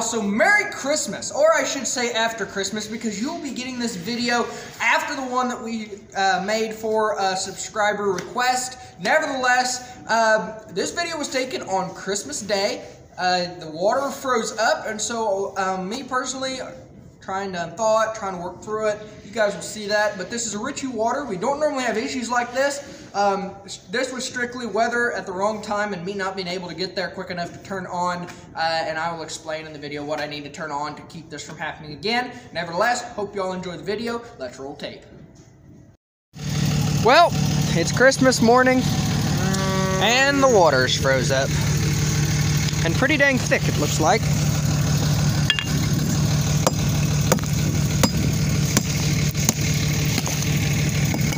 so Merry Christmas, or I should say after Christmas, because you'll be getting this video after the one that we made for a subscriber request. Nevertheless, this video was taken on Christmas Day. The water froze up, and so me personally, trying to unthaw it, trying to work through it. You guys will see that, but this is a Ritchie water. We don't normally have issues like this. This was strictly weather at the wrong time and me not being able to get there quick enough to turn on, and I will explain in the video what I need to turn on to keep this from happening again. Nevertheless, hope you all enjoy the video. Let's roll tape. Well, it's Christmas morning, and the water's froze up. And pretty dang thick, it looks like.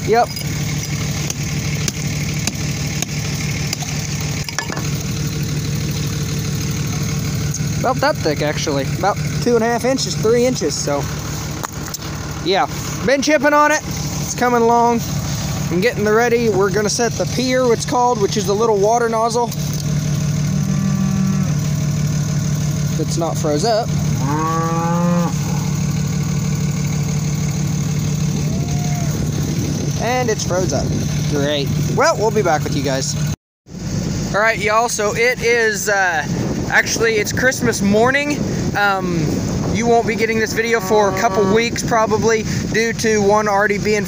Yep. About that thick, actually. About 2.5 inches, 3 inches, so. Yeah, been chipping on it. It's coming along. I'm getting the ready. We're gonna set the pier, what's called, which is the little water nozzle. It's not froze up. And it's froze up. Great. Well, we'll be back with you guys. All right, y'all, so it is, actually, it's Christmas morning. You won't be getting this video for a couple weeks probably, due to one already being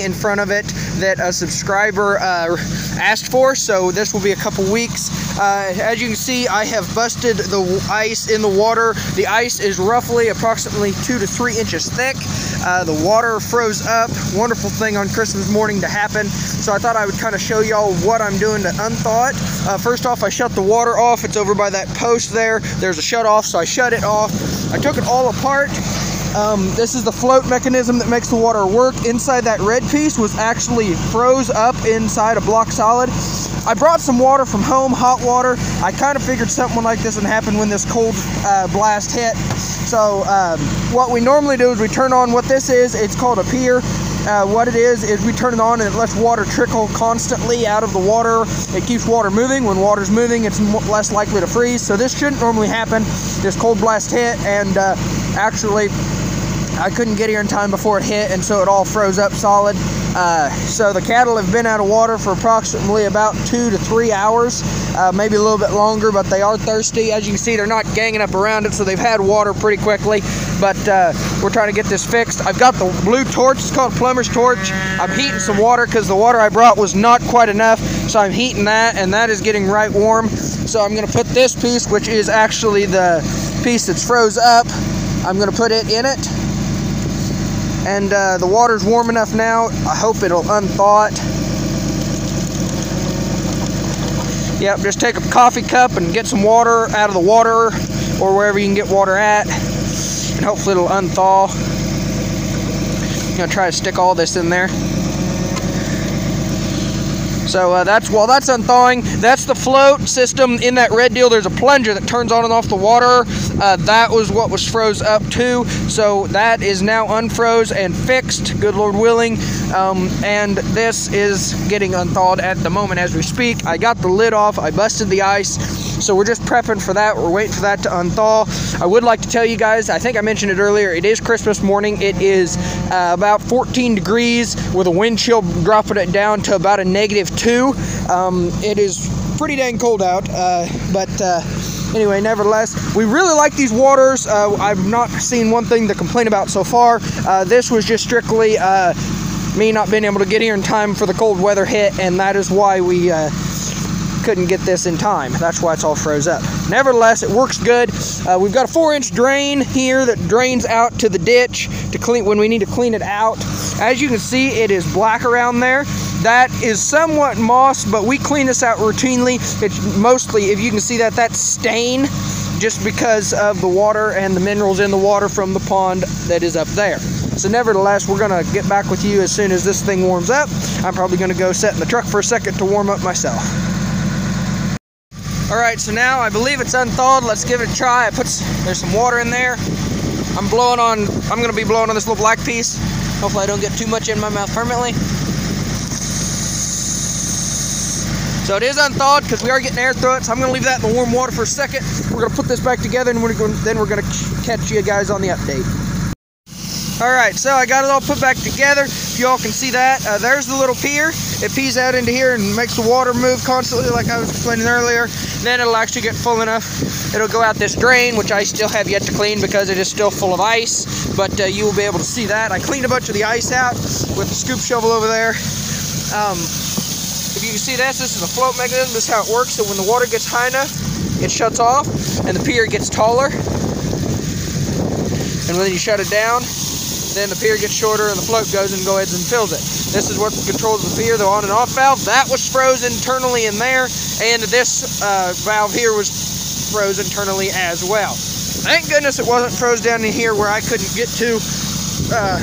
in front of it that a subscriber asked for. So this will be a couple weeks. As you can see, I have busted the ice in the water. The ice is roughly approximately 2 to 3 inches thick. The water froze up. Wonderful thing on Christmas morning to happen. So I thought I would kind of show y'all what I'm doing to unthaw it. First off, I shut the water off. It's over by that post there. There's a shut off, so I shut it off. I took it all apart. This is the float mechanism that makes the water work. Inside that red piece was actually froze up inside a block solid. I brought some water from home, hot water. I kind of figured something like this would happen when this cold blast hit. So what we normally do is we turn on what this is. It's called a pier. What it is we turn it on and it lets water trickle constantly out of the water. It keeps water moving. When water's moving, it's less likely to freeze. So this shouldn't normally happen. This cold blast hit, and actually I couldn't get here in time before it hit, and so it all froze up solid. So the cattle have been out of water for approximately about 2 to 3 hours, maybe a little bit longer, but they are thirsty. As you can see, they're not ganging up around it, so they've had water pretty quickly. But we're trying to get this fixed. I've got the blue torch. It's called plumber's torch. I'm heating some water because the water I brought was not quite enough, so I'm heating that, and that is getting right warm. So I'm going to put this piece, which is actually the piece that's froze up, I'm going to put it in it. And the water's warm enough now. I hope it'll unthaw it. Yep, just take a coffee cup and get some water out of the water, or wherever you can get water at, and hopefully it'll unthaw. I'm gonna try to stick all this in there. So while that's unthawing, that's the float system. In that red deal, there's a plunger that turns on and off the water. That was what was froze up too. So that is now unfroze and fixed, good Lord willing. And this is getting unthawed at the moment as we speak. I got the lid off, I busted the ice. So we're just prepping for that. We're waiting for that to unthaw. I would like to tell you guys, I think I mentioned it earlier, it is Christmas morning. It is about 14 degrees with a wind chill dropping it down to about a -2. It is pretty dang cold out, but anyway, nevertheless, we really like these waters. I've not seen one thing to complain about so far. This was just strictly me not being able to get here in time for the cold weather hit, and that is why we couldn't get this in time. That's why it's all froze up. Nevertheless, it works good. We've got a 4-inch drain here that drains out to the ditch to clean when we need to clean it out. As you can see, it is black around there. That is somewhat moss, but we clean this out routinely. It's mostly, if you can see that, that's stain, just because of the water and the minerals in the water from the pond that is up there. So nevertheless, we're gonna get back with you as soon as this thing warms up. I'm probably gonna go sit in the truck for a second to warm up myself. All right, so now I believe it's unthawed. Let's give it a try. There's some water in there. I'm gonna be blowing on this little black piece. Hopefully I don't get too much in my mouth permanently. So it is unthawed because we are getting air through it, so I'm going to leave that in the warm water for a second. We're going to put this back together, and then we're going to catch you guys on the update. Alright, so I got it all put back together. If you all can see that, there's the little pier. It pees out into here and makes the water move constantly like I was explaining earlier. Then it'll actually get full enough. It'll go out this drain, which I still have yet to clean because it is still full of ice. But you will be able to see that. I cleaned a bunch of the ice out with the scoop shovel over there. If you can see this is a float mechanism. This is how it works. So when the water gets high enough, it shuts off and the pier gets taller. And when you shut it down, then the pier gets shorter and the float goes and goes and fills it. This is what controls the pier, the on and off valve. That was froze internally in there, and this valve here was froze internally as well. Thank goodness it wasn't froze down in here where I couldn't get to.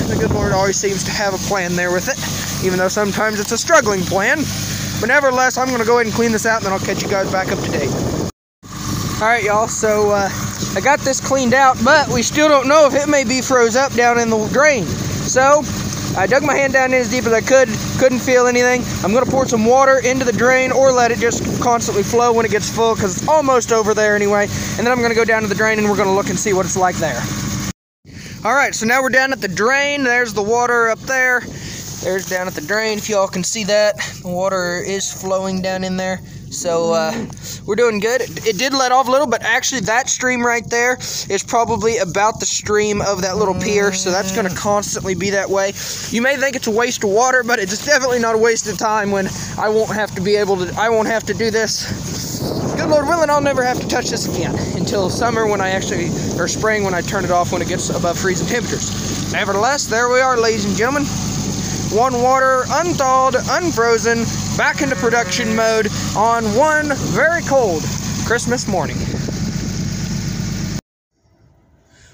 The good Lord always seems to have a plan there with it, even though sometimes it's a struggling plan. But nevertheless, I'm going to go ahead and clean this out, and then I'll catch you guys back up to date. Alright, y'all, so I got this cleaned out, but we still don't know if it may be froze up down in the drain. So I dug my hand down in as deep as I could, couldn't feel anything. I'm going to pour some water into the drain or let it just constantly flow when it gets full because it's almost over there anyway. And then I'm going to go down to the drain and we're going to look and see what it's like there. Alright, so now we're down at the drain. There's the water up there. There's down at the drain, if y'all can see that. The water is flowing down in there. So we're doing good. It did let off a little, but actually that stream right there is probably about the stream of that little pier, so that's going to constantly be that way. You may think it's a waste of water, but it's definitely not a waste of time when I won't have to do this. Good Lord willing, I'll never have to touch this again until summer when or spring when I turn it off when it gets above freezing temperatures. Nevertheless, there we are, ladies and gentlemen. One water, unthawed, unfrozen, back into production mode on one very cold Christmas morning.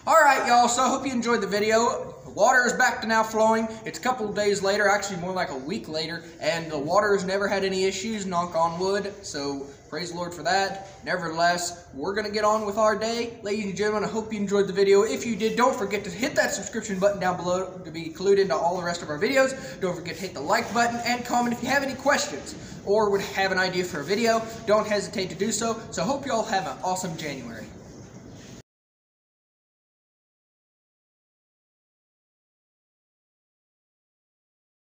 Alright, y'all, so I hope you enjoyed the video. The water is back to now flowing. It's a couple of days later, actually more like a week later, and the water has never had any issues, knock on wood, so praise the Lord for that. Nevertheless, we're going to get on with our day. Ladies and gentlemen, I hope you enjoyed the video. If you did, don't forget to hit that subscription button down below to be clued into all the rest of our videos. Don't forget to hit the like button and comment if you have any questions or would have an idea for a video. Don't hesitate to do so. So I hope you all have an awesome January.